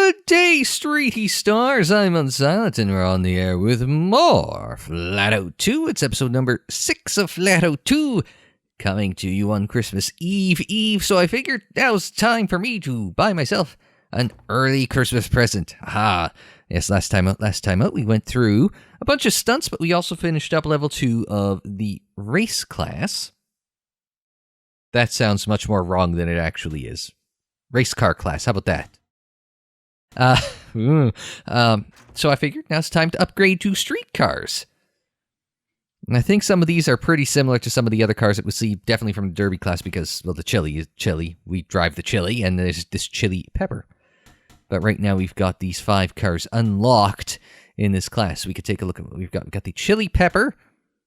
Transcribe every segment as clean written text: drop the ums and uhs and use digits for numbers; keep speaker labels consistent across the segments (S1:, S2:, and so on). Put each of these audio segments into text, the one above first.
S1: Good day, streety stars. I'm Unsilent, and we're on the air with more FlatOut 2. It's episode number 6 of FlatOut 2, coming to you on Christmas Eve. So I figured now's time for me to buy myself an early Christmas present. Aha. Yes, last time out, we went through a bunch of stunts, but we also finished up level 2 of the race class. That sounds much more wrong than it actually is. Race car class, how about that? So I figured now it's time to upgrade to street cars. And I think some of these are pretty similar to some of the other cars that we see, definitely from the Derby class, because, well, the chili is chili. We drive the chili, and there's this chili pepper. But right now we've got these 5 cars unlocked in this class. We could take a look at what we've got. We've got the chili pepper,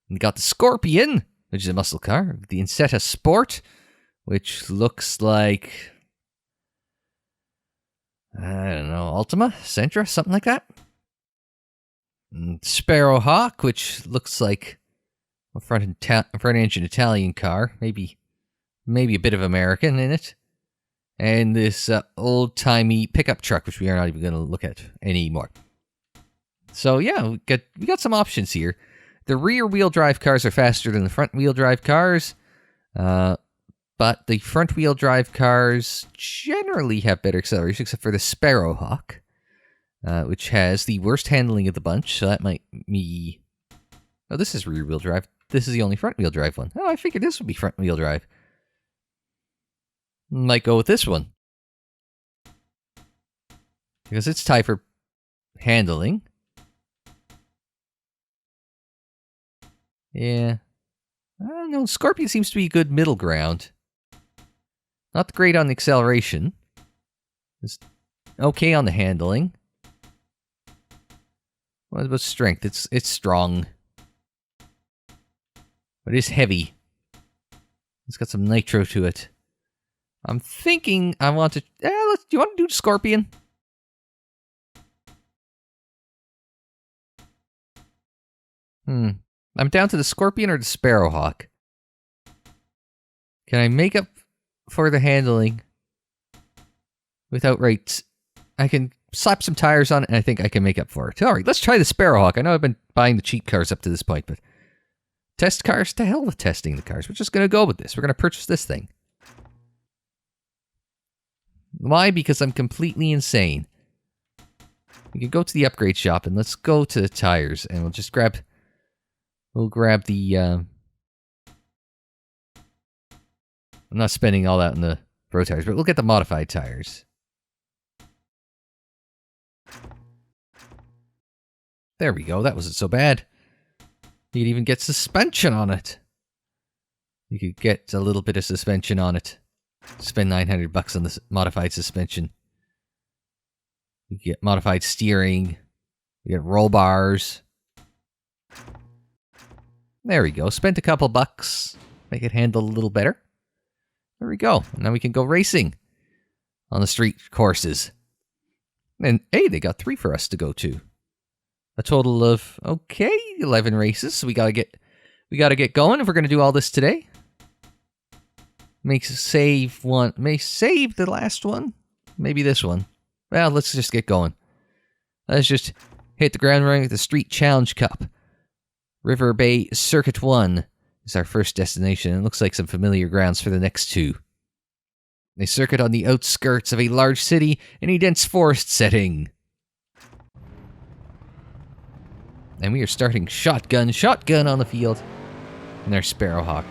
S1: we got the Scorpion, which is a muscle car, the Insetta Sport, which looks like, I don't know, Ultima? Sentra? Something like that? And Sparrowhawk, which looks like a front-engine Italian car. Maybe a bit of American in it. And this old-timey pickup truck, which we are not even going to look at anymore. So yeah, we got some options here. The rear-wheel drive cars are faster than the front-wheel drive cars. But the front-wheel drive cars generally have better acceleration, except for the Sparrowhawk, which has the worst handling of the bunch, so that might be... Oh, this is rear-wheel drive. This is the only front-wheel drive one. Oh, I figured this would be front-wheel drive. Might go with this one. Because it's tied for handling. Yeah. I don't know, Scorpion seems to be a good middle ground. Not great on the acceleration. It's okay on the handling. What about strength? It's strong. But it's heavy. It's got some nitro to it. I'm thinking I want to... do you want to do the Scorpion? I'm down to the Scorpion or the Sparrowhawk. Can I make up for the handling without rates? I can slap some tires on it, and I think I can make up for it. All right, let's try the Sparrowhawk. I know I've been buying the cheap cars up to this point, but test cars? To hell with testing the cars. We're just going to go with this. We're going to purchase this thing. Why? Because I'm completely insane. We can go to the upgrade shop, and let's go to the tires, and we'll just grab... We'll grab the... I'm not spending all that on the pro tires, but we'll get the modified tires. There we go. That wasn't so bad. You could even get suspension on it. You could get a little bit of suspension on it. Spend $900 on the modified suspension. You get modified steering. You get roll bars. There we go. Spent a couple bucks. Make it handle a little better. There we go. Now we can go racing on the street courses. And hey, they got 3 for us to go to. A total of 11 races. So we gotta get going if we're gonna do all this today. Save the last one. Maybe this one. Well, let's just get going. Let's just hit the ground running with the Street Challenge Cup. River Bay Circuit 1 is our first destination, and it looks like some familiar grounds for the next 2. A circuit on the outskirts of a large city in a dense forest setting. And we are starting shotgun on the field in our Sparrowhawk.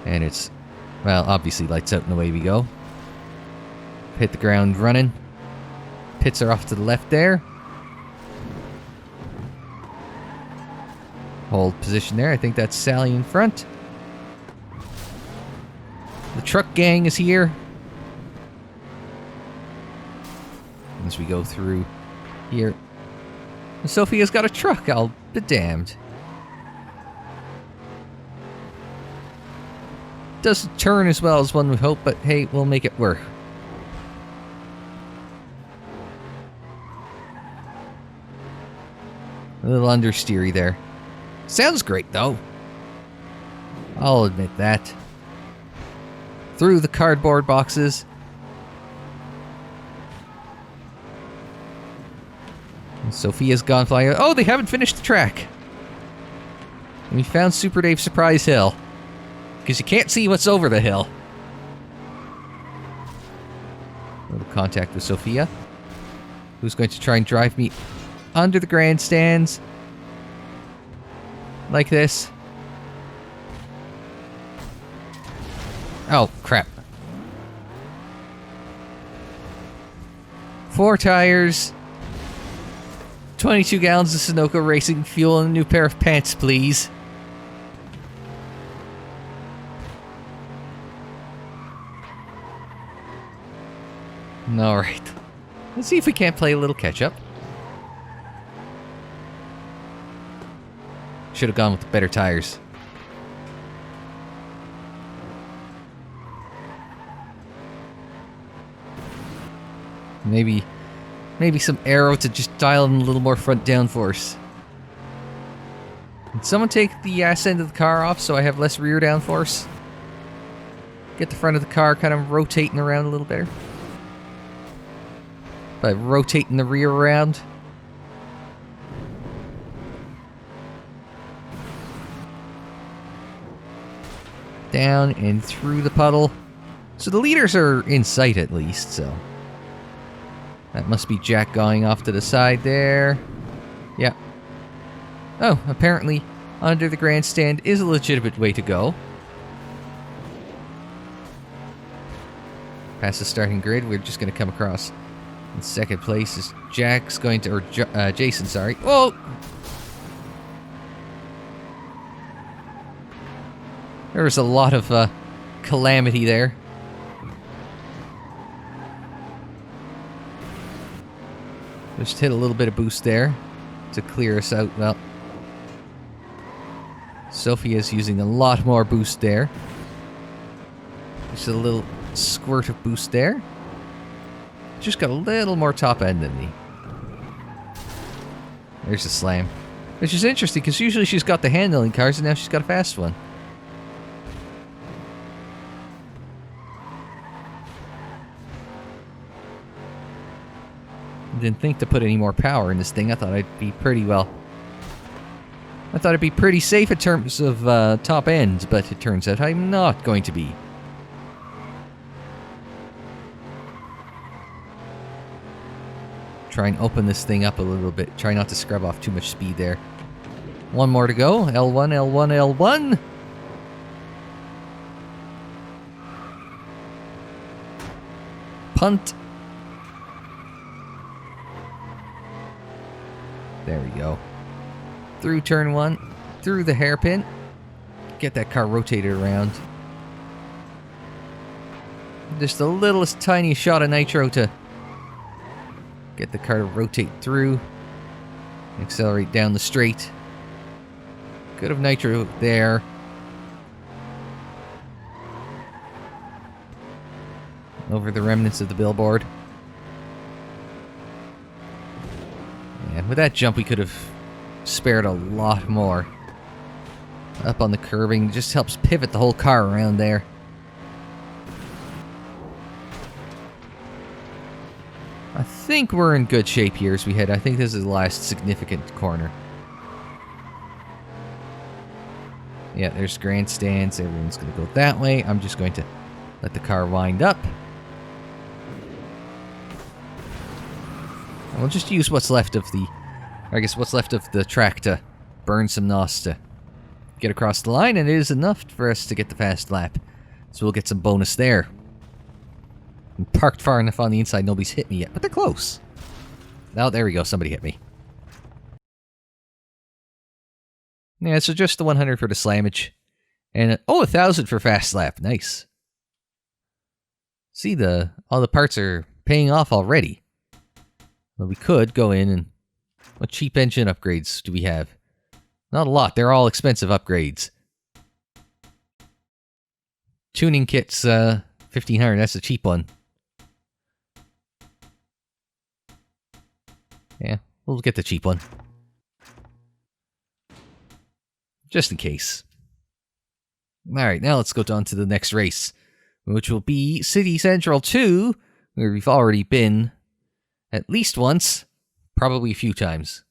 S1: And it's, well, obviously lights out and away we go. Hit the ground running. Pits are off to the left there. Hold position there. I think that's Sally in front. The truck gang is here. As we go through here. Sophia's got a truck. I'll be damned. Doesn't turn as well as one would hope, but hey, we'll make it work. A little understeery there. Sounds great, though. I'll admit that. Through the cardboard boxes. Sophia's gone flying. Oh, they haven't finished the track. And we found Super Dave's Surprise Hill. Because you can't see what's over the hill. A little contact with Sophia. Who's going to try and drive me under the grandstands. Like this. Oh, crap. 4 tires. 22 gallons of Sunoco racing fuel and a new pair of pants, please. Alright. Let's see if we can't play a little catch-up. Should have gone with the better tires. Maybe some aero to just dial in a little more front downforce. Can someone take the ass end of the car off so I have less rear downforce? Get the front of the car kind of rotating around a little better. By rotating the rear around. Down and through the puddle. So the leaders are in sight at least, so. That must be Jack going off to the side there. Yeah. Oh, apparently under the grandstand is a legitimate way to go. Past the starting grid, we're just going to come across. In second place is Jack's going to, or Jason, sorry. Whoa! There was a lot of calamity there. Just hit a little bit of boost there to clear us out. Well, Sophia's using a lot more boost there. Just a little squirt of boost there. Just got a little more top end than me. There's a slam. Which is interesting because usually she's got the handling cars and now she's got a fast one. Didn't think to put any more power in this thing. I thought I'd be pretty well. I thought it'd be pretty safe in terms of top end, but it turns out I'm not going to be. Try and open this thing up a little bit. Try not to scrub off too much speed there. One more to go. L1, L1, L1. Punt. There we go. Through turn 1. Through the hairpin. Get that car rotated around. Just the littlest tiny shot of nitro to get the car to rotate through. Accelerate down the straight. Good of nitro there. Over the remnants of the billboard. And with that jump, we could have spared a lot more. Up on the curbing, just helps pivot the whole car around there. I think we're in good shape here as we head. I think this is the last significant corner. Yeah, there's grandstands. Everyone's going to go that way. I'm just going to let the car wind up. And we'll just use what's left of the... I guess what's left of the track to burn some NOS to get across the line, and it is enough for us to get the fast lap. So we'll get some bonus there. I'm parked far enough on the inside, nobody's hit me yet, but they're close. Oh, there we go, somebody hit me. Yeah, so just the 100 for the slammage. And, 1,000 for fast lap, nice. See, all the parts are paying off already. Well, we could go in and... What cheap engine upgrades do we have? Not a lot. They're all expensive upgrades. Tuning kit's 1,500. That's a cheap one. Yeah, we'll get the cheap one. Just in case. Alright, now let's go on to the next race. Which will be City Central 2, where we've already been at least once. Probably a few times.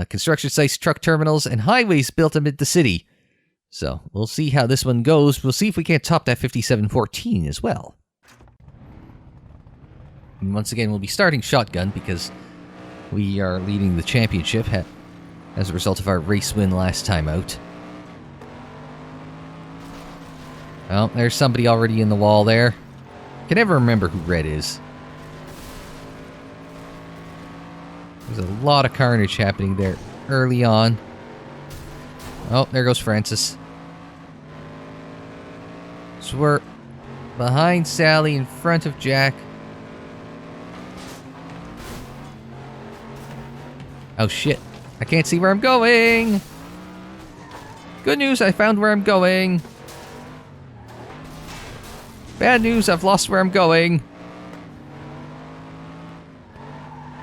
S1: Construction sites, truck terminals, and highways built amid the city. So, we'll see how this one goes. We'll see if we can't top that 5714 as well. And once again, we'll be starting shotgun because we are leading the championship as a result of our race win last time out. Oh, there's somebody already in the wall there. Can never remember who red is. There's a lot of carnage happening there early on. Oh, there goes Francis. So we're behind Sally, in front of Jack. Oh shit, I can't see where I'm going! Good news, I found where I'm going. Bad news, I've lost where I'm going.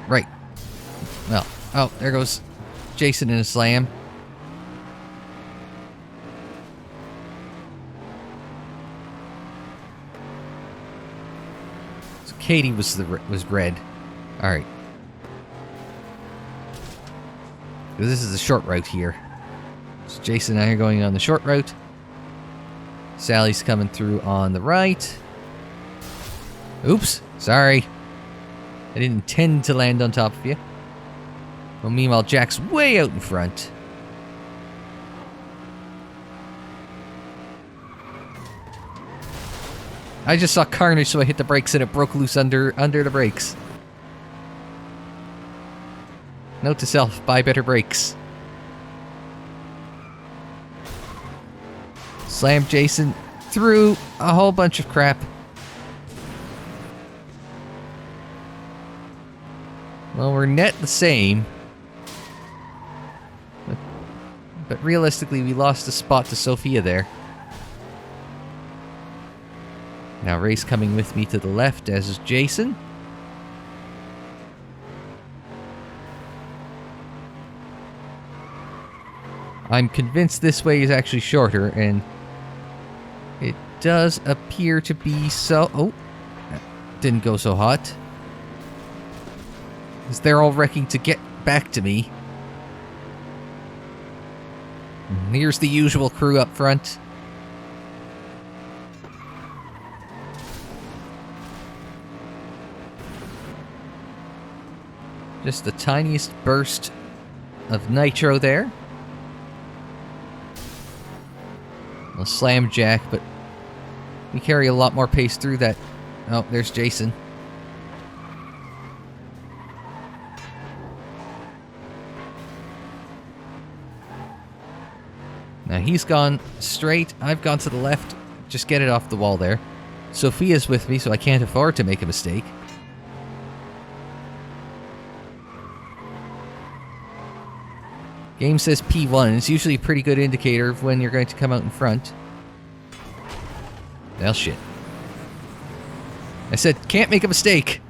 S1: Right. Well, oh, there goes Jason in a slam. So Katie was red. All right. This is the short route here. So Jason and I are going on the short route. Sally's coming through on the right. Oops, sorry. I didn't intend to land on top of you. Well, meanwhile, Jack's way out in front. I just saw Carnage, so I hit the brakes and it broke loose under the brakes. Note to self, buy better brakes. Slam Jason through a whole bunch of crap. Well, we're net the same. But realistically, we lost a spot to Sophia there. Now Ray's coming with me to the left, as is Jason. I'm convinced this way is actually shorter, and it does appear to be so... Oh, that didn't go so hot. Because they're all wrecking to get back to me. And here's the usual crew up front. Just the tiniest burst of nitro there. We'll slam Jack, but we carry a lot more pace through that. Oh, there's Jason. Now he's gone straight, I've gone to the left. Just get it off the wall there. Sophia's with me, so I can't afford to make a mistake. Game says P1, and it's usually a pretty good indicator of when you're going to come out in front. Well, shit. I said, can't make a mistake.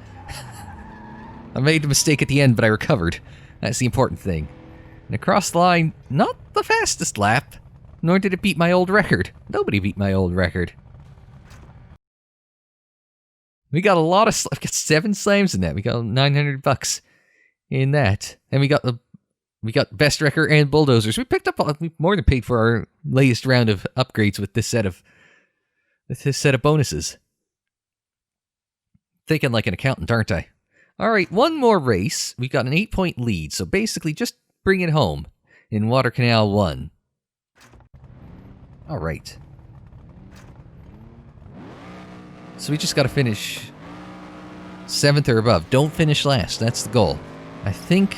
S1: I made a mistake at the end, but I recovered. That's the important thing. And across the line, not the fastest lap, nor did it beat my old record. Nobody beat my old record. We got a lot of... We got 7 slams in that. We got $900 in that. And we got Best Wrecker and Bulldozers. We picked up... We more than paid for our latest round of upgrades with this set of bonuses. Thinking like an accountant, aren't I? Alright, one more race. We've got an 8-point lead, so basically just bring it home in Water Canal 1. Alright. So we just gotta finish 7th or above. Don't finish last, that's the goal. I think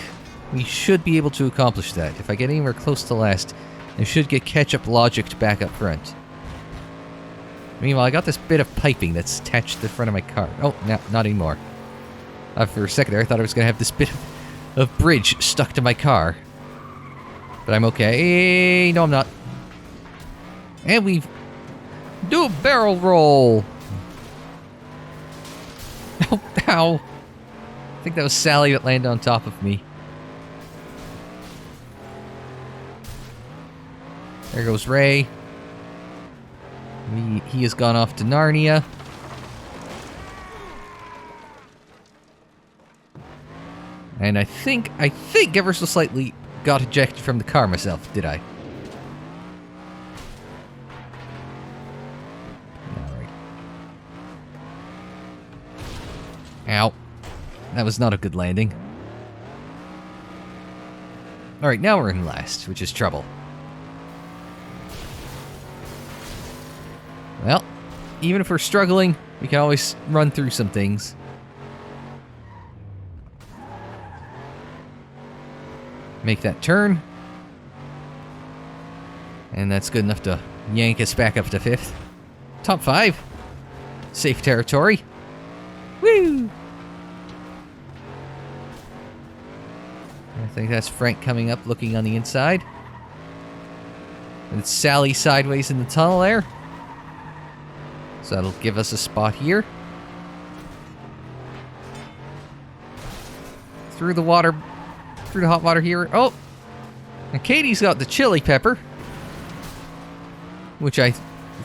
S1: we should be able to accomplish that. If I get anywhere close to last, I should get catch-up logicked back up front. Meanwhile, I got this bit of piping that's attached to the front of my car. Oh, no, not anymore. For a second there, I thought I was going to have this bit of bridge stuck to my car. But I'm okay. No, I'm not. And we do a barrel roll. Oh, ow. I think that was Sally that landed on top of me. There goes Ray. He has gone off to Narnia. And I think ever so slightly got ejected from the car myself, did I? Alright. Ow. That was not a good landing. Alright, now we're in last, which is trouble. Well, even if we're struggling, we can always run through some things. Make that turn. And that's good enough to yank us back up to 5th. Top 5. Safe territory. Woo! I think that's Frank coming up, looking on the inside. And it's Sally sideways in the tunnel there. So that'll give us a spot here. Through the water, through the hot water here. Oh! And Katie's got the chili pepper, which I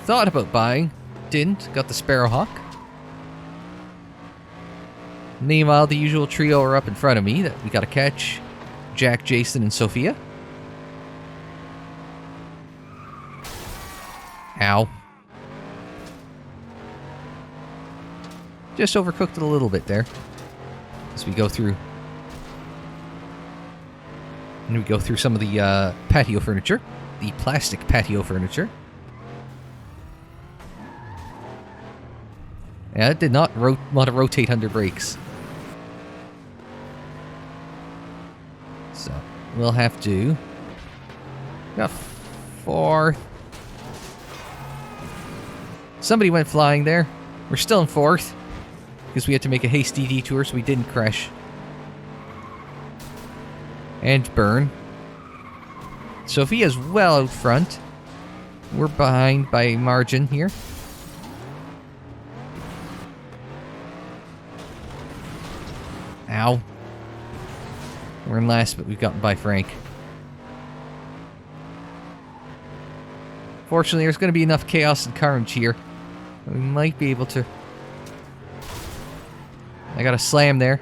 S1: thought about buying. Didn't. Got the Sparrowhawk. Meanwhile, the usual trio are up in front of me that we gotta catch. Jack, Jason, and Sophia. Ow. Just overcooked it a little bit there. As we go through. And we go through some of the patio furniture. The plastic patio furniture. Yeah, it did not want to rotate under brakes. So, we'll have to... Got 4. Somebody went flying there. We're still in 4th. Because we had to make a hasty detour so we didn't crash. And burn. Sophia's well out front. We're behind by a margin here. Ow. We're in last, but we've gotten by Frank. Fortunately, there's going to be enough chaos and carnage here. We might be able to... I got a slam there.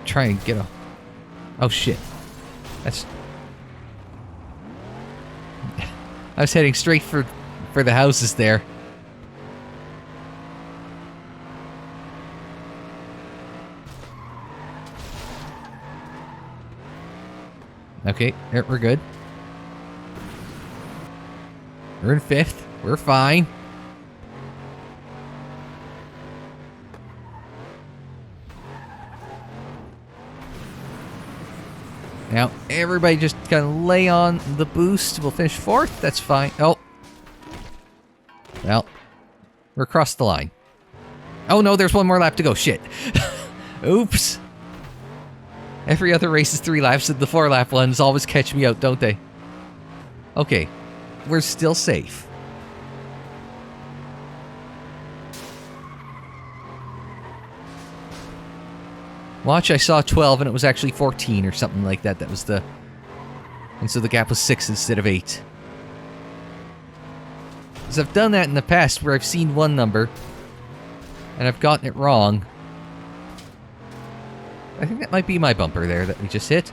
S1: Try and get a... Oh, shit. That's... I was heading straight for the houses there. Okay, we're good. We're in 5th. We're fine. Now, everybody just kind of lay on the boost. We'll finish 4th. That's fine. Oh. Well, we're across the line. Oh, no, there's one more lap to go. Shit. Oops. Every other race is 3 laps, and the 4-lap ones always catch me out, don't they? Okay. We're still safe. Watch, I saw 12 and it was actually 14 or something like that. That was the... And so the gap was 6 instead of 8. Because I've done that in the past where I've seen one number and I've gotten it wrong. I think that might be my bumper there that we just hit.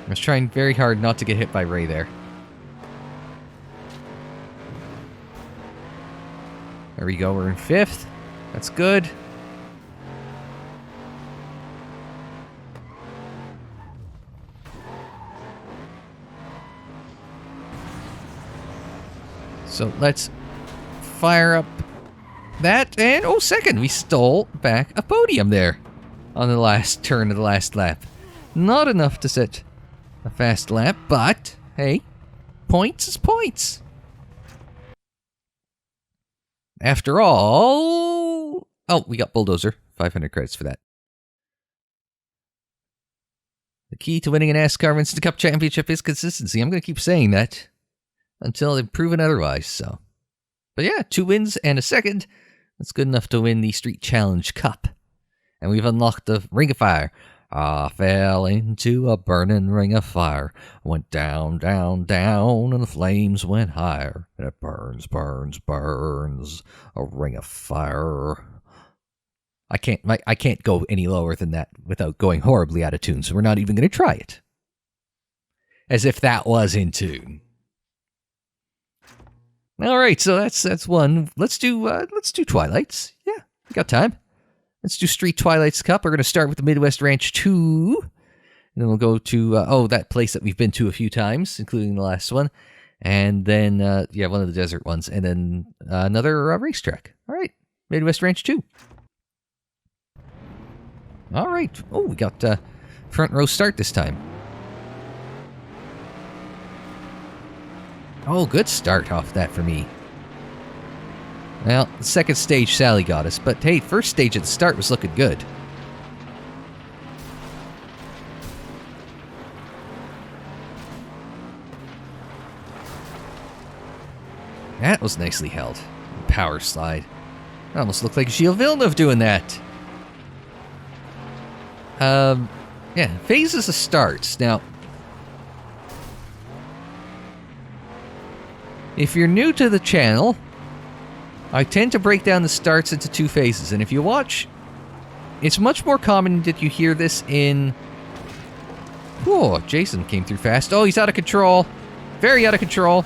S1: I was trying very hard not to get hit by Ray there. There we go, we're in 5th. That's good. So let's fire up that, and oh, second, we stole back a podium there on the last turn of the last lap. Not enough to set a fast lap, but hey, points is points. After all... Oh, we got Bulldozer. 500 credits for that. The key to winning an NASCAR Instant Cup Championship is consistency. I'm going to keep saying that until they've proven otherwise, so... But yeah, 2 wins and a second. That's good enough to win the Street Challenge Cup. And we've unlocked the Ring of Fire. I fell into a burning ring of fire. Went down, down, down, and the flames went higher. And it burns, burns, burns. A ring of fire. I can't go any lower than that without going horribly out of tune, so we're not even going to try it. As if that was in tune. All right, so that's one. Let's do Twilights. Yeah, we got time. Let's do Street Twilight's Cup. We're going to start with the Midwest Ranch 2. And then we'll go to, that place that we've been to a few times, including the last one. And then, one of the desert ones. And then another racetrack. All right, Midwest Ranch 2. All right. Oh, we got front row start this time. Oh, good start off that for me. Well, the second stage, Sally got us. But hey, first stage at the start was looking good. That was nicely held. Power slide. It almost looked like Gilles Villeneuve doing that. Phases of starts. Now, if you're new to the channel, I tend to break down the starts into two phases, and if you watch, it's much more common that you hear this in... Oh, Jason came through fast. Oh, he's out of control. Very out of control.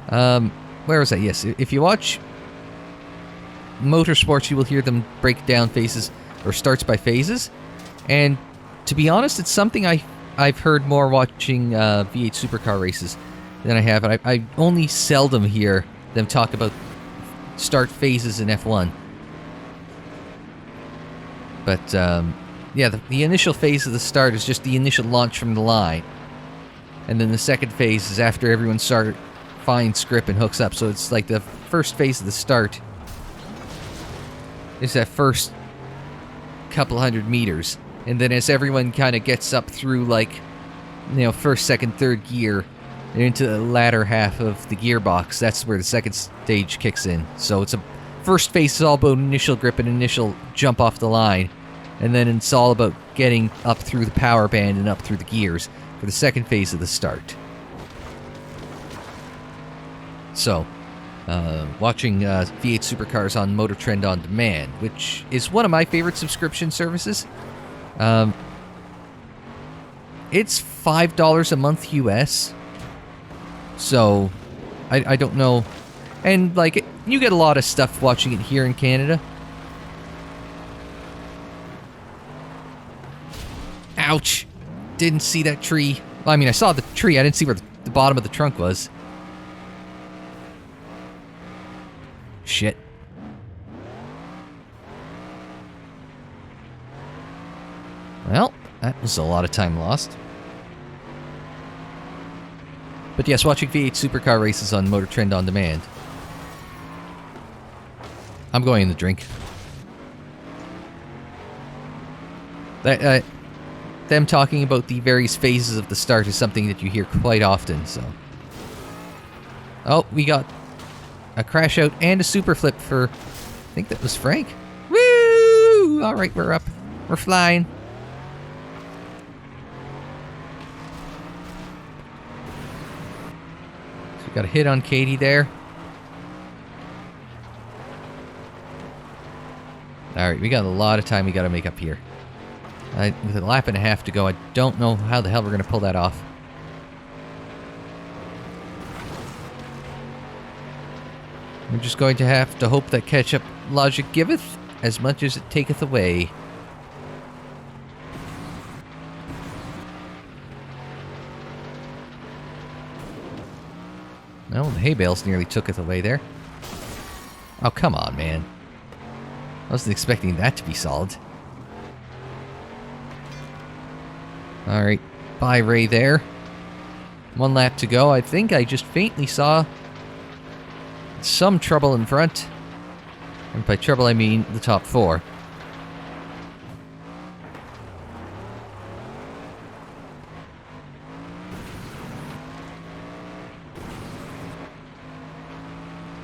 S1: Where was that? Yes, if you watch motorsports, you will hear them break down phases, or starts by phases, and to be honest, it's something I've heard more watching V8 supercar races than I have. I only seldom hear them talk about start phases in F1. But, the initial phase of the start is just the initial launch from the line. And then the second phase is after everyone finds grip and hooks up. So it's like the first phase of the start is that first couple hundred meters. And then as everyone kind of gets up through, first, second, third gear, and into the latter half of the gearbox, that's where the second stage kicks in. So first phase is all about initial grip and initial jump off the line. And then it's all about getting up through the power band and up through the gears for the second phase of the start. So, watching V8 Supercars on Motor Trend On Demand, which is one of my favorite subscription services. It's $5 a month US. So, I don't know. And, you get a lot of stuff watching it here in Canada. Ouch! Didn't see that tree. Well, I mean, I saw the tree. I didn't see where the bottom of the trunk was. Shit. Well, that was a lot of time lost. But yes, watching V8 supercar races on Motor Trend On Demand. I'm going in the drink. Them talking about the various phases of the start is something that you hear quite often, so... Oh, we got a crash out and a super flip for... I think that was Frank. Woo! Alright, we're up. We're flying. So we got a hit on Katie there. Alright, we got a lot of time we gotta make up here. With a lap and a half to go, I don't know how the hell we're going to pull that off. We're just going to have to hope that catch-up logic giveth as much as it taketh away. Well, the hay bales nearly tooketh away there. Oh, come on, man. I wasn't expecting that to be solid. Alright, bye Ray there. One lap to go. I think I just faintly saw some trouble in front. And by trouble I mean the top four.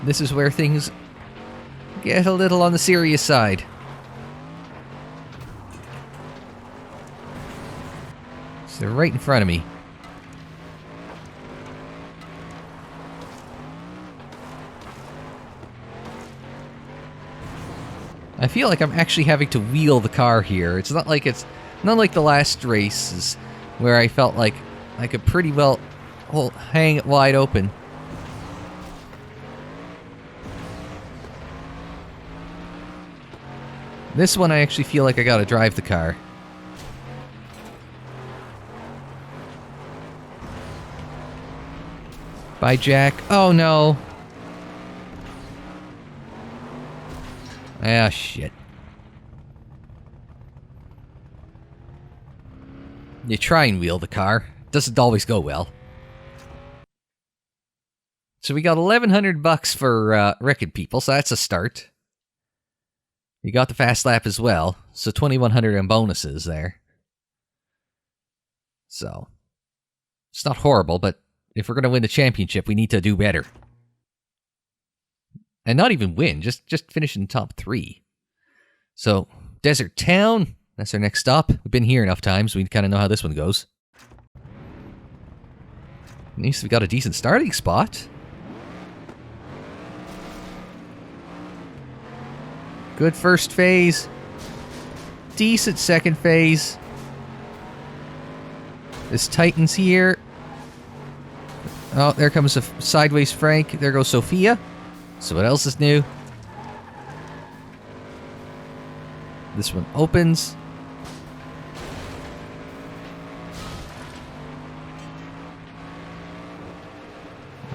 S1: This is where things Get a little on the serious side. So they're right in front of me. I feel like I'm actually having to wheel the car here. It's not like the last races where I felt like I could pretty well hang it wide open. This one I actually feel like I gotta drive the car. Bye, Jack. Oh no. Ah, shit. You try and wheel the car. Doesn't always go well. So we got $1,100 for wrecking people, so that's a start. You got the fast lap as well, so 2,100 in bonuses there. So, it's not horrible, but if we're going to win the championship, we need to do better. And not even win, just finish in top 3. So, Desert Town, that's our next stop. We've been here enough times, we kind of know how this one goes. At least we got a decent starting spot. Good first phase. Decent second phase. This Titan's here. Oh, there comes a sideways Frank. There goes Sophia. So what else is new? This one opens.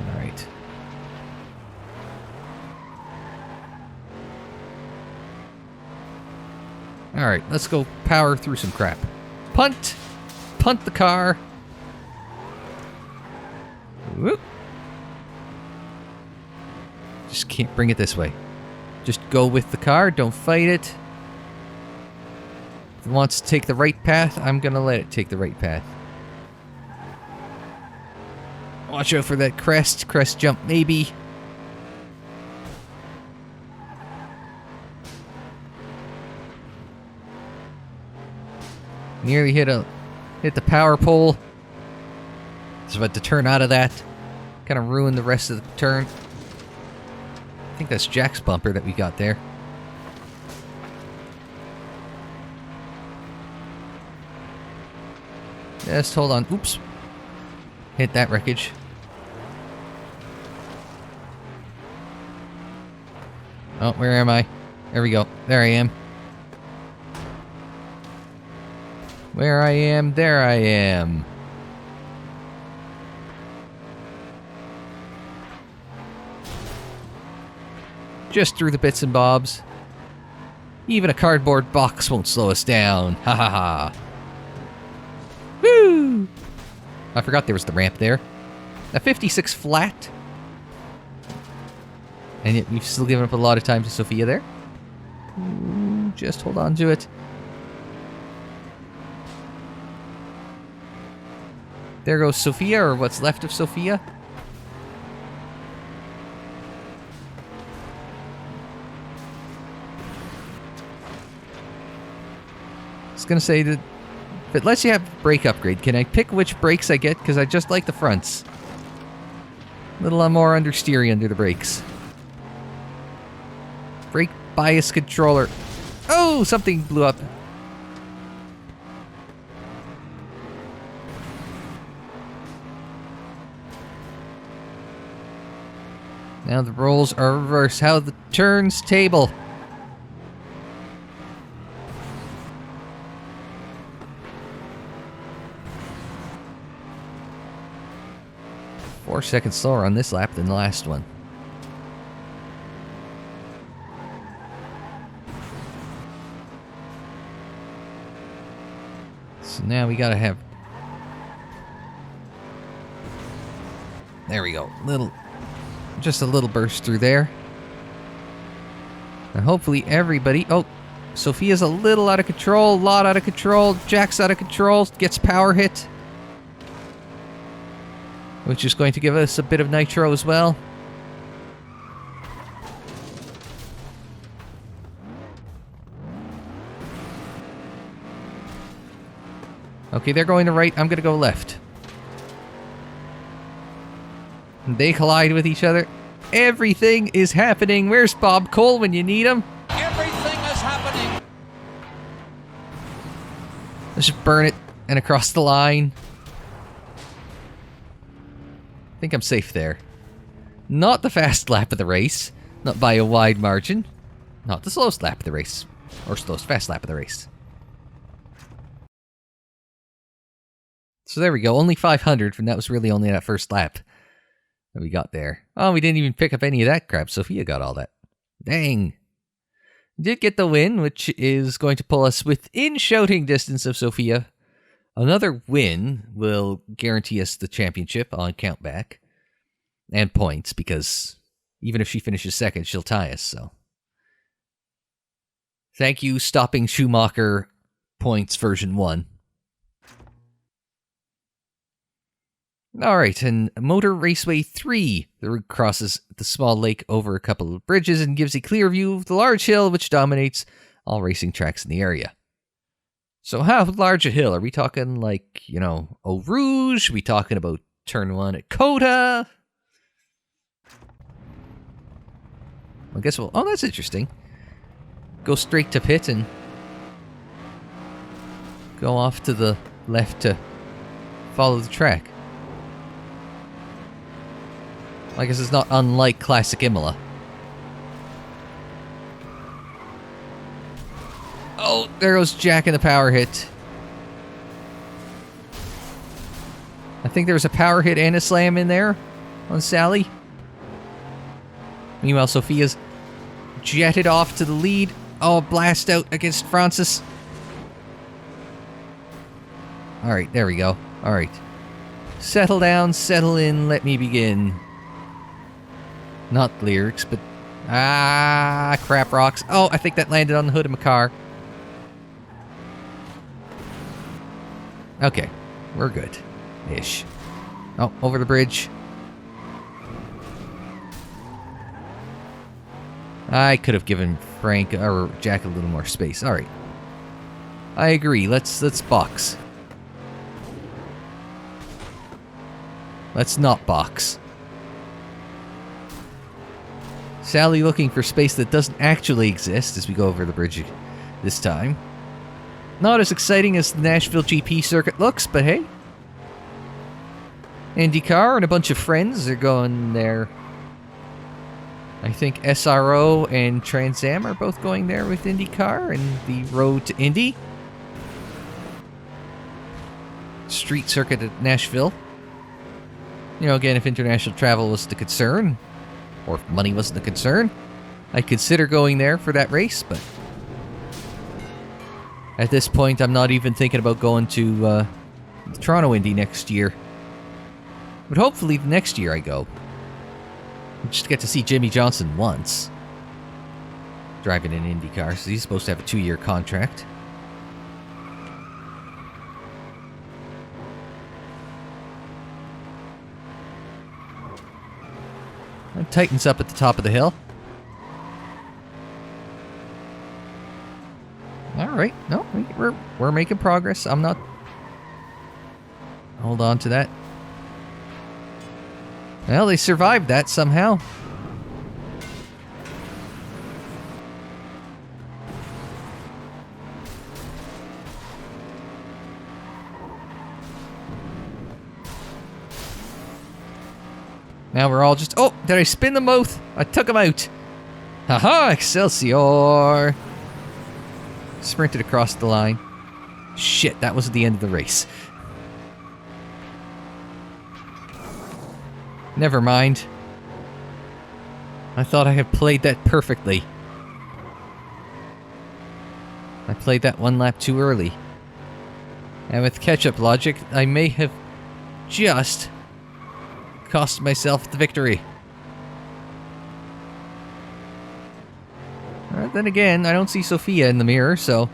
S1: Alright. Alright, let's go power through some crap. Punt! Punt the car! Whoop. Just can't bring it this way. Just go with the car, don't fight it. If it wants to take the right path, I'm gonna let it take the right path. Watch out for that crest jump maybe. Nearly hit the power pole. Just about to turn out of that. Kind of ruin the rest of the turn. I think that's Jack's bumper that we got there. Just hold on. Oops. Hit that wreckage. Oh, where am I? There we go. There I am. Where I am, there I am. Just through the bits and bobs. Even a cardboard box won't slow us down. Ha ha ha. Woo! I forgot there was the ramp there. A 56 flat. And yet we've still given up a lot of time to Sophia there. Ooh, just hold on to it. There goes Sophia, or what's left of Sophia. I was gonna say that if it lets you have brake upgrade, can I pick which brakes I get? Because I just like the fronts. A little more understeery under the brakes. Brake bias controller. Oh, something blew up. Now the rolls are reversed. How the turns table. Four seconds slower on this lap than the last one. So now we gotta have... There we go. Just a little burst through there. And hopefully everybody... Oh, Sophia's a little out of control. Lot out of control. Jack's out of control. Gets power hit. Which is going to give us a bit of nitro as well. Okay, they're going to right. I'm going to go left. They collide with each other. Everything is happening. Where's Bob Cole when you need him?
S2: Everything is happening.
S1: Let's just burn it and across the line. I think I'm safe there. Not the fast lap of the race. Not by a wide margin. Not the slowest lap of the race. Or slowest fast lap of the race. So there we go. Only 500, and that was really only that first lap that we got there. Oh, we didn't even pick up any of that crap. Sophia got all that. Dang. We did get the win, which is going to pull us within shouting distance of Sophia. Another win will guarantee us the championship on countback. And points, because even if she finishes second, she'll tie us, so. Thank you, Stopping Schumacher Points version 1. Alright, and Motor Raceway 3. The route crosses the small lake over a couple of bridges and gives a clear view of the large hill which dominates all racing tracks in the area. So how large a hill? Are we talking like, Eau Rouge? Are we talking about Turn 1 at Coda? I guess we'll... Oh, that's interesting. Go straight to pit and go off to the left to follow the track. I guess it's not unlike classic Imola. Oh, there goes Jack in the power hit. I think there was a power hit and a slam in there on Sally. Meanwhile, Sophia's jetted off to the lead. Oh, blast out against Francis. Alright, there we go. Alright. Settle down, settle in, let me begin. Not lyrics, but... Ah, crap rocks. Oh, I think that landed on the hood of my car. Okay, we're good. Ish. Oh, over the bridge. I could have given Frank or Jack a little more space. Alright. I agree. Let's box. Let's not box. Sally looking for space that doesn't actually exist as we go over the bridge this time. Not as exciting as the Nashville GP circuit looks, but hey. IndyCar and a bunch of friends are going there. I think SRO and Trans Am are both going there with IndyCar and the road to Indy. Street circuit at Nashville. Again, if international travel was the concern, or if money wasn't the concern, I'd consider going there for that race, but at this point, I'm not even thinking about going to the Toronto Indy next year. But hopefully the next year I go. Just get to see Jimmy Johnson once. Driving an IndyCar, so he's supposed to have a 2-year contract. It tightens up at the top of the hill. Alright, no, we're making progress. I'm not... Hold on to that. Well, they survived that somehow. Now we're all just... Oh, did I spin them both? I took them out. Haha, Excelsior. Sprinted across the line. Shit, that was the end of the race. Never mind. I thought I had played that perfectly. I played that one lap too early. And with catch-up logic, I may have just cost myself the victory. Then again, I don't see Sophia in the mirror, so...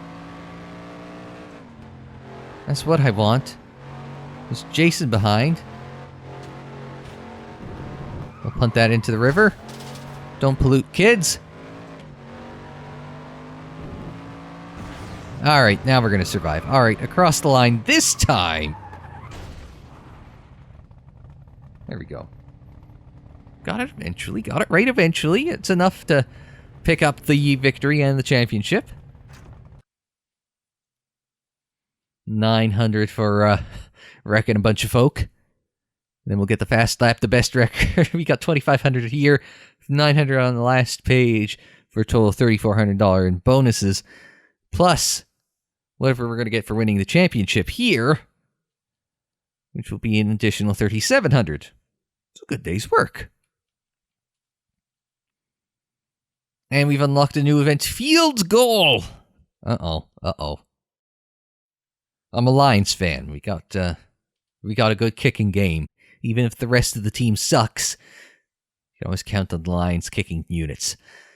S1: That's what I want. There's Jason behind. We'll punt that into the river. Don't pollute kids. Alright, now we're gonna survive. Alright, across the line this time! There we go. Got it eventually. Got it right eventually. It's enough to pick up the victory and the championship. 900 for wrecking a bunch of folk. Then we'll get the fast lap, the best record. We got 2,500 here, 900 on the last page for a total of $3,400 in bonuses. Plus, whatever we're going to get for winning the championship here, which will be an additional 3,700. It's a good day's work. And we've unlocked a new event, Fields Goal. Uh-oh. I'm a Lions fan. We got a good kicking game. Even if the rest of the team sucks, you can always count on the Lions kicking units.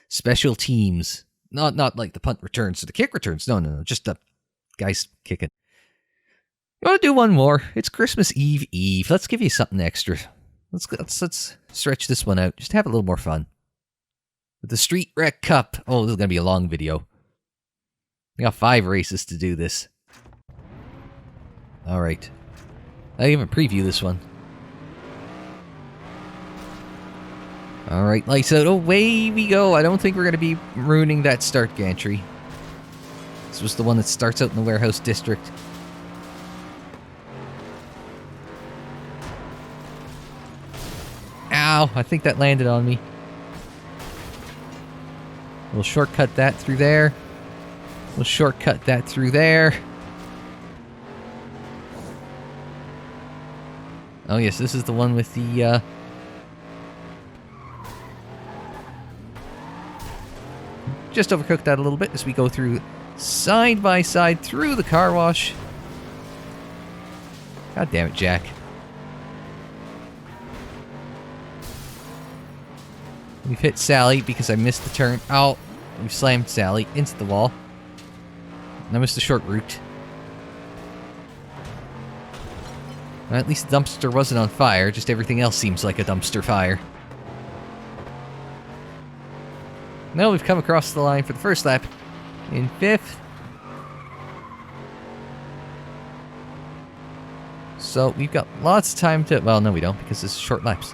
S1: Special teams. Not like the punt returns or the kick returns. No. Just the guys kicking. You want to do one more? It's Christmas Eve. Let's give you something extra. Let's stretch this one out. Just have a little more fun. With the Street Wreck Cup. Oh, this is going to be a long video. We got 5 races to do this. Alright. I didn't even preview this one. Alright, lights out. Away we go. I don't think we're going to be ruining that start gantry. This was the one that starts out in the warehouse district. Ow, I think that landed on me. We'll shortcut that through there. We'll shortcut that through there. Oh yes, this is the one with the, just overcooked that a little bit as we go through side by side through the car wash. God damn it, Jack. We've hit Sally because I missed the turn. Oh, we've slammed Sally into the wall. And I missed the short route. Well, at least the dumpster wasn't on fire, just everything else seems like a dumpster fire. Now we've come across the line for the first lap in 5th. So we've got lots of time to... Well, no we don't, because this is short laps.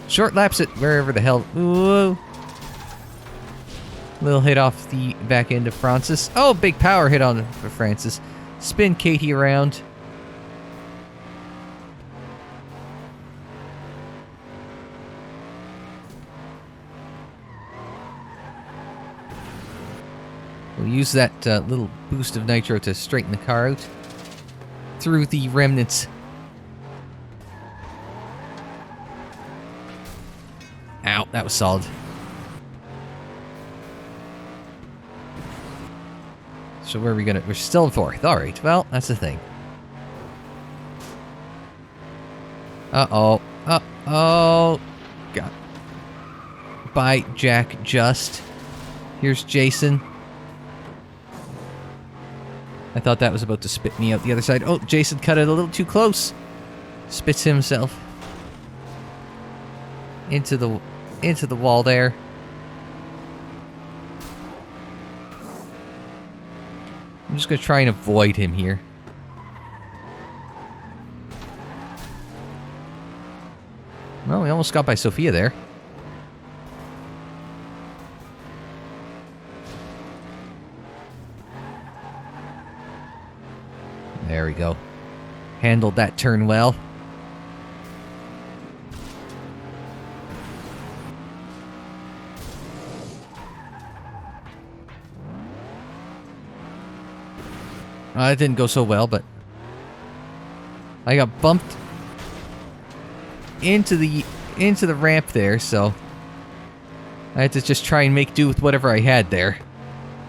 S1: Short laps at wherever the hell... Ooh. Little hit off the back end of Francis. Oh, big power hit on for Francis. Spin Katie around. We'll use that little boost of nitro to straighten the car out through the remnants. Ow, that was solid. So where are we gonna... We're still in 4th. Alright, well, that's the thing. Uh-oh. Uh-oh. God. Bye, Jack, just. Here's Jason. I thought that was about to spit me out the other side. Oh, Jason cut it a little too close. Spits himself into the wall there. I'm just going to try and avoid him here. Well, we almost got by Sophia there. There we go. Handled that turn well. It didn't go so well, but I got bumped into the ramp there, so I had to just try and make do with whatever I had there.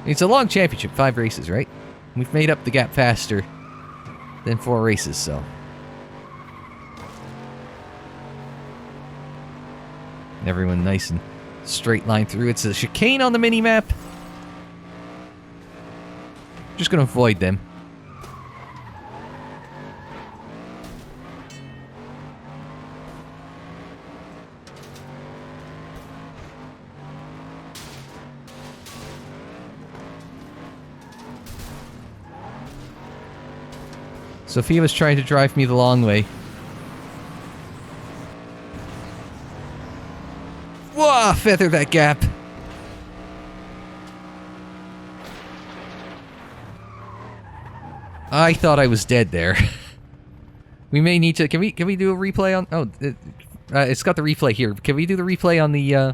S1: It's a long championship, 5 races, right? We've made up the gap faster than 4 races, so. Everyone nice and straight line through. It's a chicane on the mini-map. Just gonna avoid them. Sophia was trying to drive me the long way. Whoa! Feather that gap. I thought I was dead there. We may need to... Can we do a replay on... Oh, it's got the replay here. Can we do the replay on the...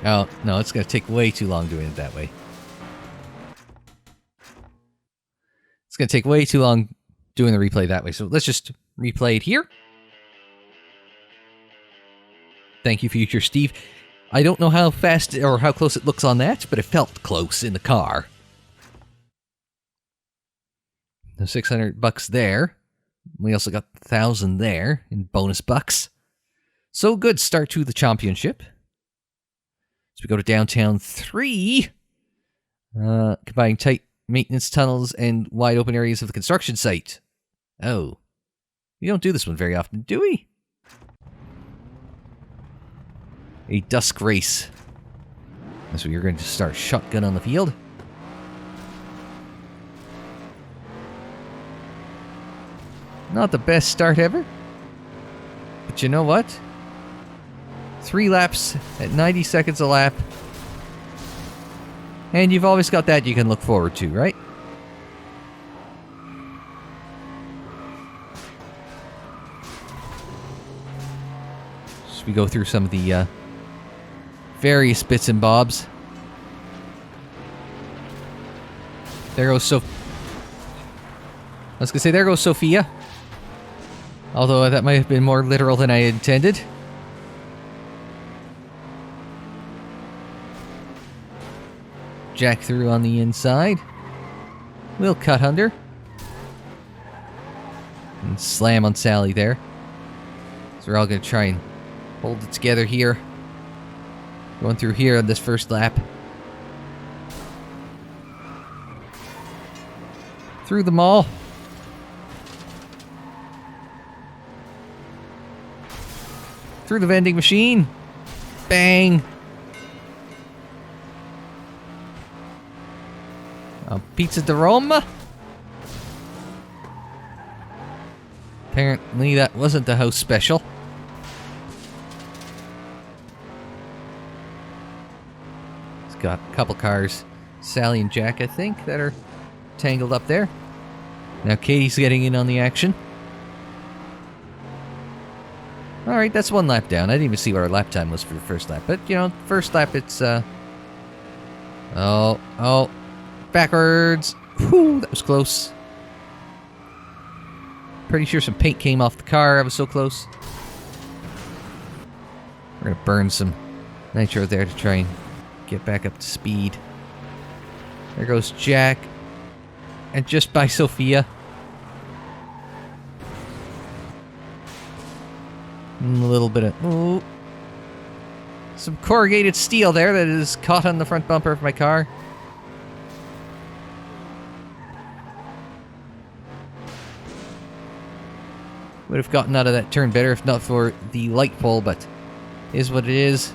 S1: Oh, no, it's going to take way too long doing it that way. It's going to take way too long doing the replay that way. So let's just replay it here. Thank you, Future Steve. I don't know how fast or how close it looks on that, but it felt close in the car. The $600 there. We also got 1,000 there in bonus bucks. So good start to the championship. So we go to downtown 3. Combining tight maintenance tunnels and wide open areas of the construction site. Oh. We don't do this one very often, do we? A dusk race. So you're going to start shotgun on the field. Not the best start ever. But you know what? 3 laps at 90 seconds a lap. And you've always got that you can look forward to, right? So we go through some of the various bits and bobs. There goes I was gonna say, there goes Sophia. Although that might have been more literal than I intended. Jack through on the inside. We'll cut under. And slam on Sally there. So we're all going to try and hold it together here. Going through here on this first lap. Through the mall. Through the vending machine. Bang. Pizza de Roma. Apparently that wasn't the house special. It's got a couple cars, Sally and Jack, I think, that are tangled up there. Now Katie's getting in on the action. Alright, that's 1 lap down. I didn't even see what our lap time was for the first lap. But, you know, first lap it's, Oh. Backwards. Whew, that was close. Pretty sure some paint came off the car. I was so close. We're gonna burn some nitro there to try and get back up to speed. There goes Jack. And just by Sophia. And a little bit of... Ooh, some corrugated steel there that is caught on the front bumper of my car. Would have gotten out of that turn better if not for the light pole, but is what it is.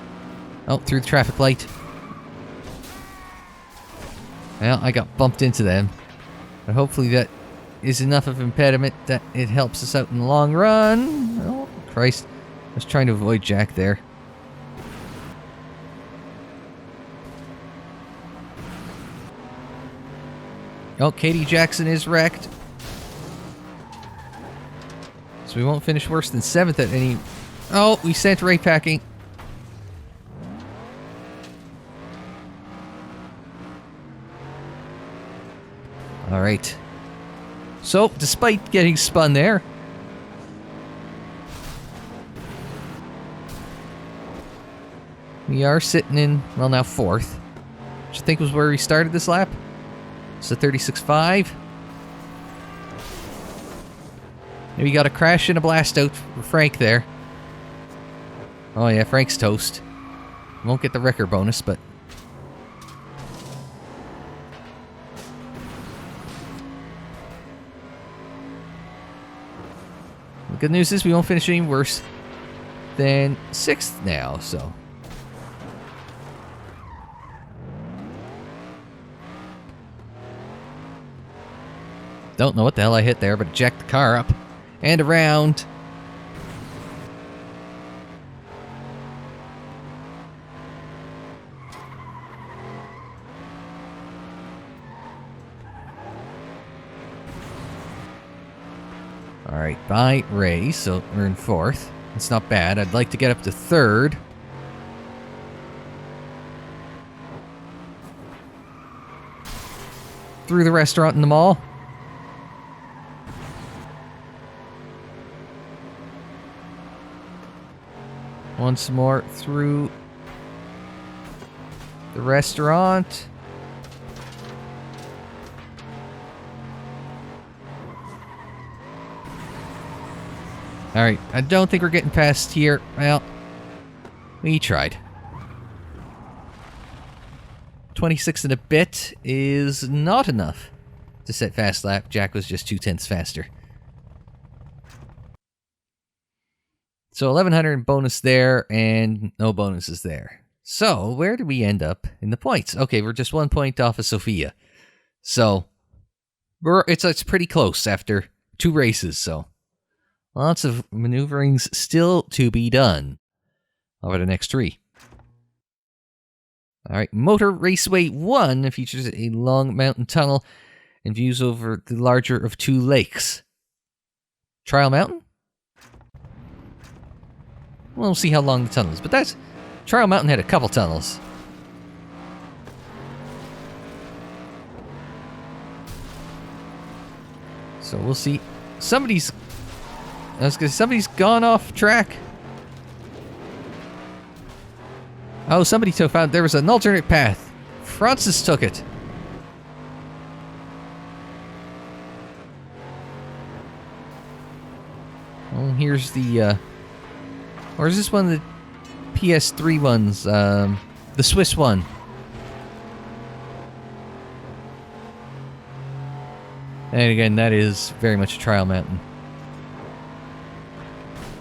S1: Oh, through the traffic light. Well, I got bumped into them. But hopefully that is enough of an impediment that it helps us out in the long run. Oh, Christ. I was trying to avoid Jack there. Oh, Katie Jackson is wrecked. So we won't finish worse than 7th at any... Oh, we sent right packing. Alright. So, despite getting spun there... we are sitting in, well now 4th. Which I think was where we started this lap. So 36.5. We got a crash and a blast out for Frank there. Oh yeah, Frank's toast. Won't get the wrecker bonus, but... the good news is we won't finish any worse than 6th now, so... Don't know what the hell I hit there, but it jacked the car up and around. Alright, by Ray, so we're in 4th. It's not bad. I'd like to get up to 3rd. Through the restaurant in the mall. Once more through the restaurant. Alright, I don't think we're getting past here. Well, we tried. 26 and a bit is not enough to set fast lap. Jack was just 0.2 faster. So 1100 bonus there, and no bonuses there. So, where did we end up in the points? Okay, we're just 1 point off of Sophia. So, it's pretty close after 2 races, so... Lots of maneuverings still to be done over the next 3. Alright, Motor Raceway 1 features a long mountain tunnel and views over the larger of 2 lakes. Trial Mountain? We'll see how long the tunnel is, but Trial Mountain had a couple tunnels. So we'll see. Somebody's gone off track. Oh, somebody found there was an alternate path. Francis took it. Oh, here's the, or is this one of the PS3 ones? The Swiss one. And again, that is very much a Trial Mountain.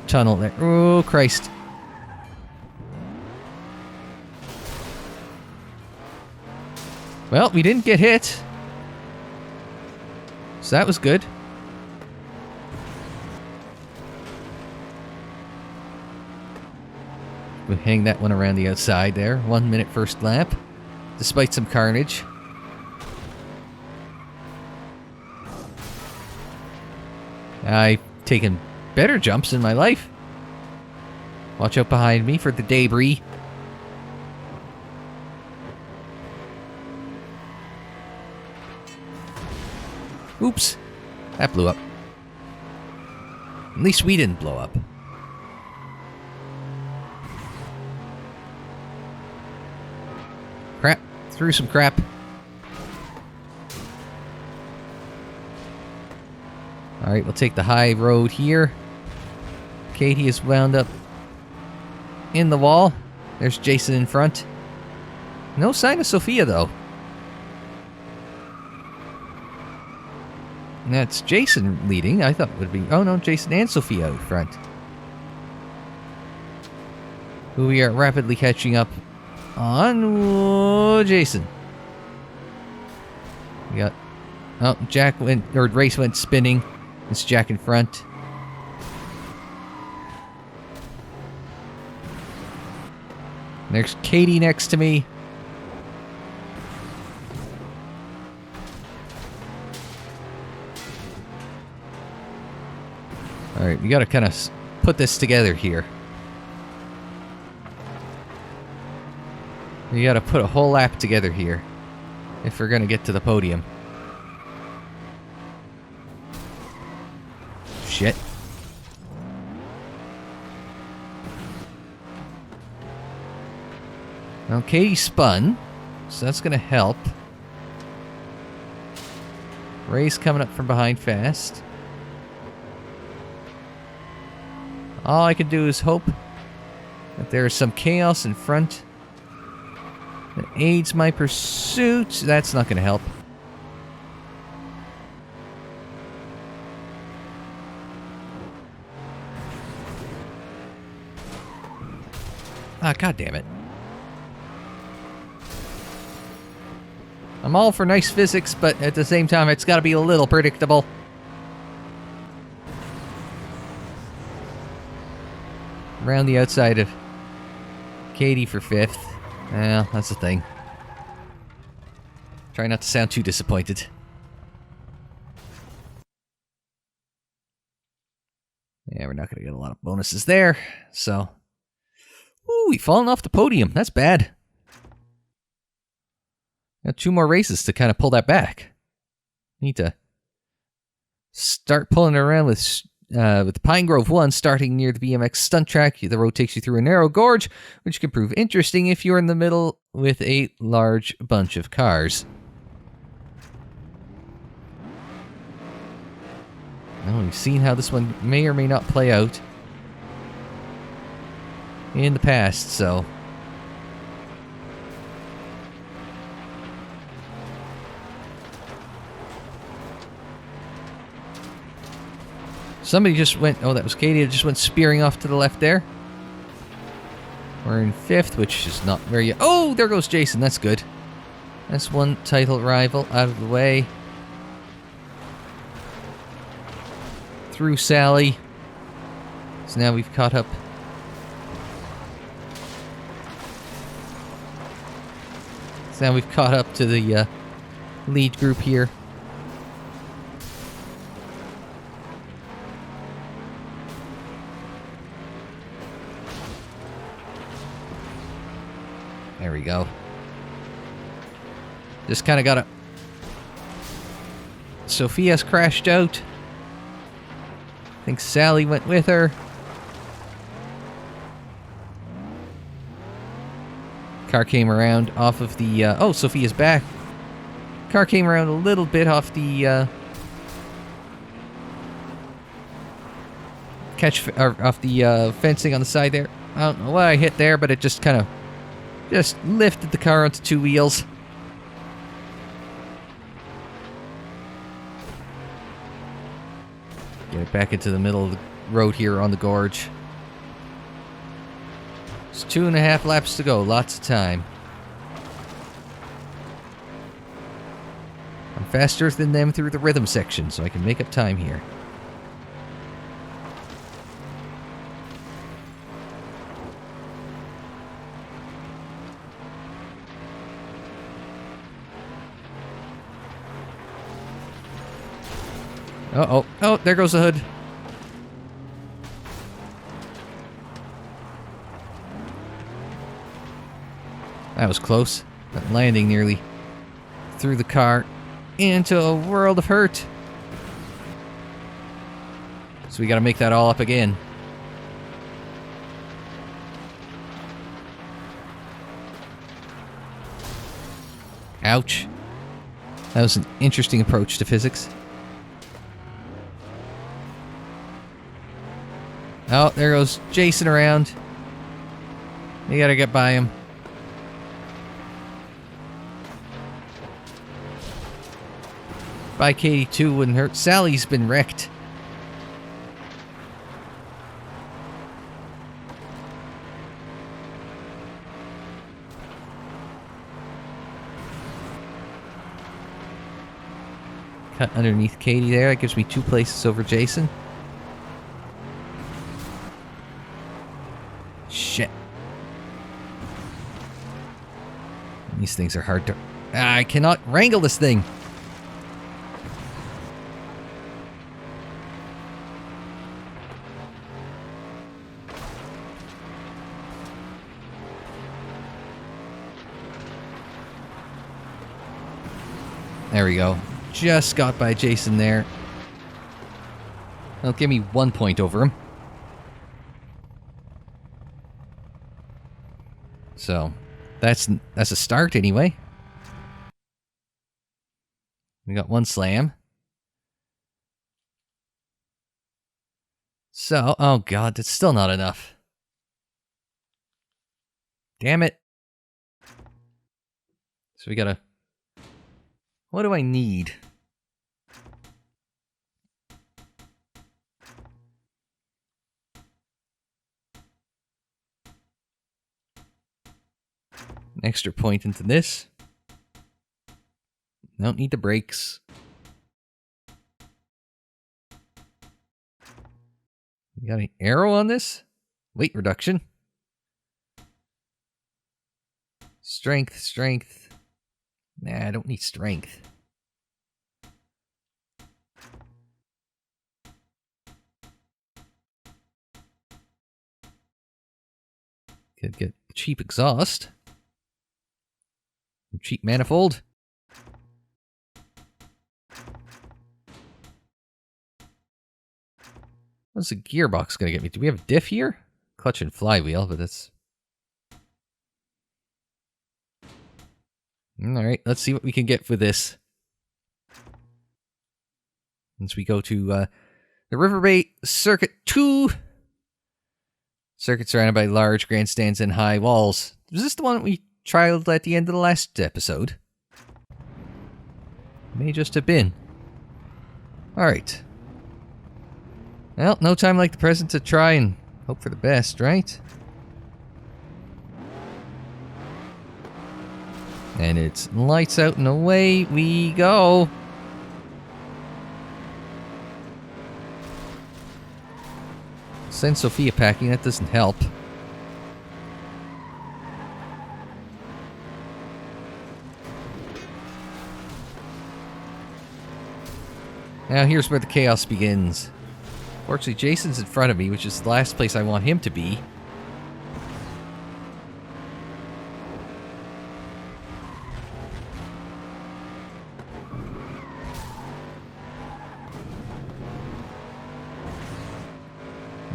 S1: Tunnel there. Oh, Christ. Well, we didn't get hit. So that was good. We'll hang that one around the outside there. 1 minute first lap. Despite some carnage. I've taken better jumps in my life. Watch out behind me for the debris. Oops. That blew up. At least we didn't blow up. Crap. Threw some crap. Alright, we'll take the high road here. Katie is wound up in the wall. There's Jason in front. No sign of Sophia, though. And that's Jason leading. I thought it would be... Oh, no, Jason and Sophia out front. Who we are rapidly catching up on. Whoa, Jason. We got... Oh, Jack went... Or race went spinning. It's Jack in front. There's Katie next to me. Alright, we gotta kind of put this together here. We gotta put a whole lap together here if we're gonna get to the podium. Shit. Well, Katie spun, so that's gonna help. Ray's coming up from behind fast. All I can do is hope that there is some chaos in front that aids my pursuit. That's not gonna help. Ah, God damn it. I'm all for nice physics, but at the same time, it's got to be a little predictable. Around the outside of Katie for 5th. Well, that's the thing. Try not to sound too disappointed. Yeah, we're not going to get a lot of bonuses there, so... Ooh, we've fallen off the podium. That's bad. Got 2 more races to kind of pull that back. Need to start pulling it around with Pine Grove 1 starting near the BMX stunt track. The road takes you through a narrow gorge, which can prove interesting if you're in the middle with a large bunch of cars. Well, we've seen how this one may or may not play out in the past, so... Somebody just went... Oh, that was Katie. It just went spearing off to the left there. We're in 5th, which is not very... Oh, there goes Jason. That's good. That's one title rival out of the way. Through Sally. So now we've caught up. So now we've caught up to the lead group here. There we go. Just kind of got to... Sophia's crashed out. I think Sally went with her. Car came around off of the... oh, Sophia's back. Car came around a little bit off the... off the fencing on the side there. I don't know what I hit there, but it just kind of... just lifted the car onto 2 wheels. Get it back into the middle of the road here on the gorge. It's 2.5 laps to go. Lots of time. I'm faster than them through the rhythm section, so I can make up time here. Uh-oh. Oh, there goes the hood. That was close. That landing nearly threw the car into a world of hurt. So we gotta make that all up again. Ouch. That was an interesting approach to physics. Oh, there goes Jason around. You gotta get by him. By Katie too wouldn't hurt. Sally's been wrecked. Cut underneath Katie there. That gives me 2 places over Jason. Shit. These things are hard to... I cannot wrangle this thing. There we go. Just got by Jason there. That'll give me 1 point over him. So, that's a start anyway. We got 1 slam. So, oh god, that's still not enough. Damn it. So we gotta... What do I need? An extra point into this. Don't need the brakes. You got any arrow on this? Weight reduction. Strength, strength. Nah, I don't need strength. Could get cheap exhaust. Cheap manifold. What's the gearbox gonna get me? Do we have a diff here? Clutch and flywheel, but that's... Alright, let's see what we can get for this. Once we go to the River Bay Circuit 2. Circuit surrounded by large grandstands and high walls. Was this the one we trialed at the end of the last episode? May just have been. Alright. Well, no time like the present to try and hope for the best, right? And it's lights out and away we go. Send Sophia packing, that doesn't help. Now here's where the chaos begins. Fortunately, Jason's in front of me, which is the last place I want him to be.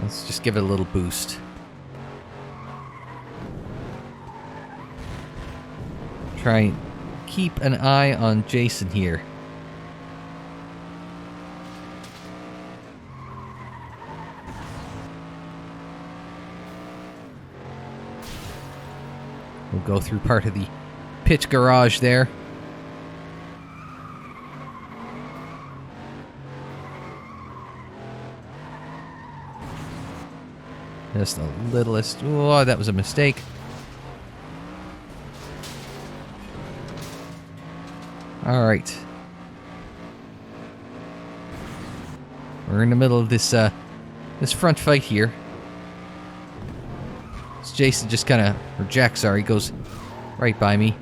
S1: Let's just give it a little boost. Try and keep an eye on Jason here. We'll go through part of the pit garage there. Just the littlest... Oh, that was a mistake. Alright. We're in the middle of this front fight here. So Jason just kind of... Or Jack, sorry, goes right by me.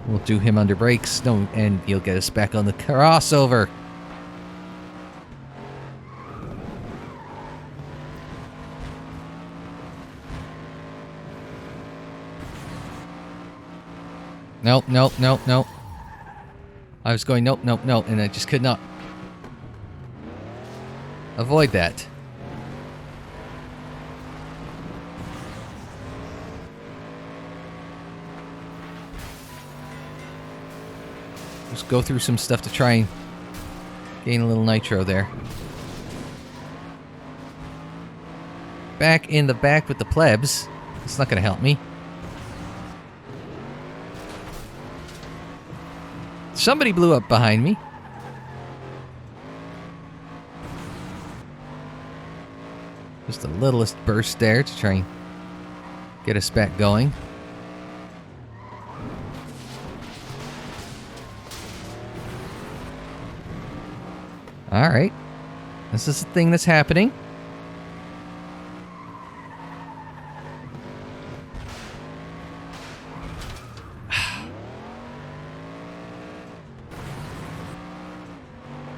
S1: We'll do him under brakes. No, and he'll get us back on the crossover. Nope, nope, nope, nope. I was going nope, nope, nope, and I just could not avoid that. Just go through some stuff to try and gain a little nitro there. Back in the back with the plebs. It's not going to help me. Somebody blew up behind me. Just the littlest burst there to try and get us back going. Alright. This is the thing that's happening.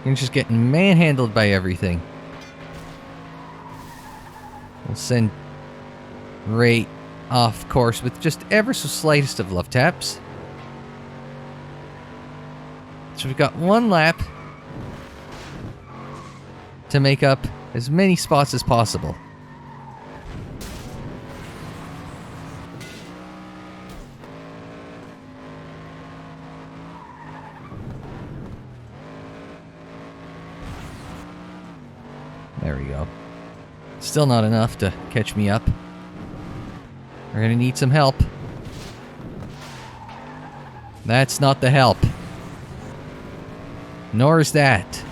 S1: You're just getting manhandled by everything. We'll send Ray off course with just ever so slightest of love taps. So we've got one lap to make up as many spots as possible. There we go. Still not enough to catch me up. We're gonna need some help. That's not the help. Nor is that.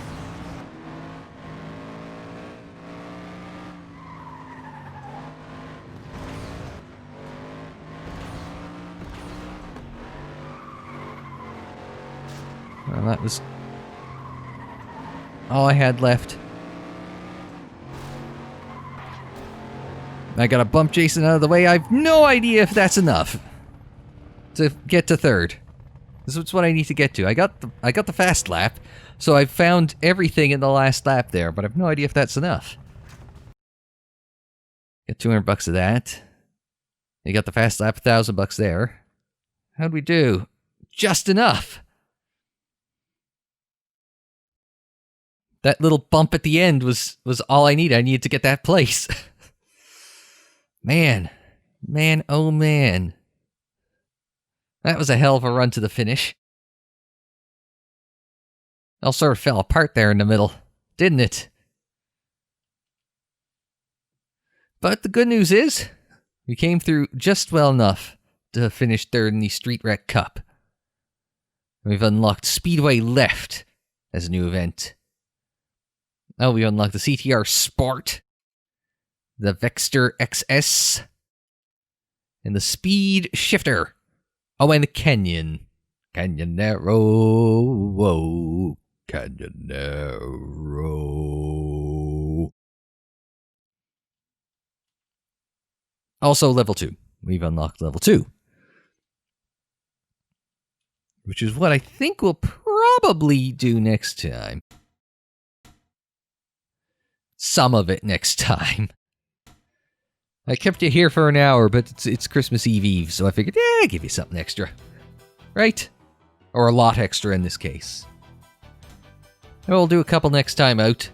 S1: Well, that was all I had left. I gotta bump Jason out of the way. I have no idea if that's enough to get to third. This is what I need to get to. I got the fast lap, so I found everything in the last lap there, but I have no idea if that's enough. Got $200 of that. You got the fast lap, $1,000 there. How'd we do? Just enough. That little bump at the end was all I needed. I needed to get that place. Man, oh man. That was a hell of a run to the finish. All sort of fell apart there in the middle, didn't it? But the good news is, we came through just well enough to finish third in the Street Wreck Cup. We've unlocked Speedway Left as a new event. Oh, we unlocked the CTR Sport, the Vexter XS, and the Speed Shifter. Oh, and the Canyon. Canyonero. Whoa. Canyonero. Also, level 2. We've unlocked level 2. Which is what I think we'll probably do next time. Some of it next time. I kept you here for an hour, but it's Christmas Eve, so I figured, I'll give you something extra. Right? Or a lot extra in this case. And we'll do a couple next time out.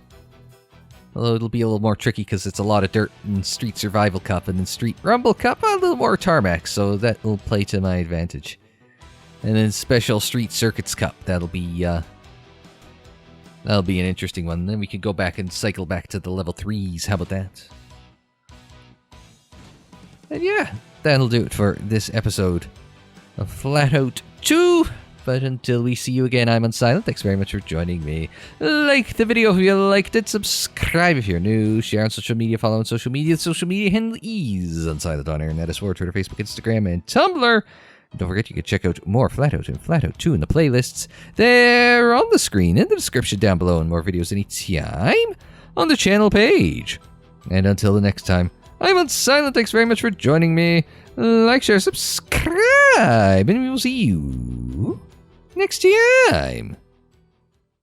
S1: Although it'll be a little more tricky because it's a lot of dirt in Street Survival Cup, and then Street Rumble Cup, a little more tarmac, so that will play to my advantage. And then Special Street Circuits Cup, that'll be an interesting one. Then we can go back and cycle back to the level 3s. How about that? And yeah, that'll do it for this episode of FlatOut 2. But until we see you again, I'm Unsilent. Thanks very much for joining me. Like the video if you liked it. Subscribe if you're new. Share on social media. Follow on social media. The social media handle is Unsilent on air. And that is for Twitter, Facebook, Instagram, and Tumblr. And don't forget you can check out more FlatOut and FlatOut 2 in the playlists. They're on the screen in the description down below, and more videos anytime on the channel page. And until the next time, I'm Unsilent. Thanks very much for joining me. Like, share, subscribe, and we will see you next time.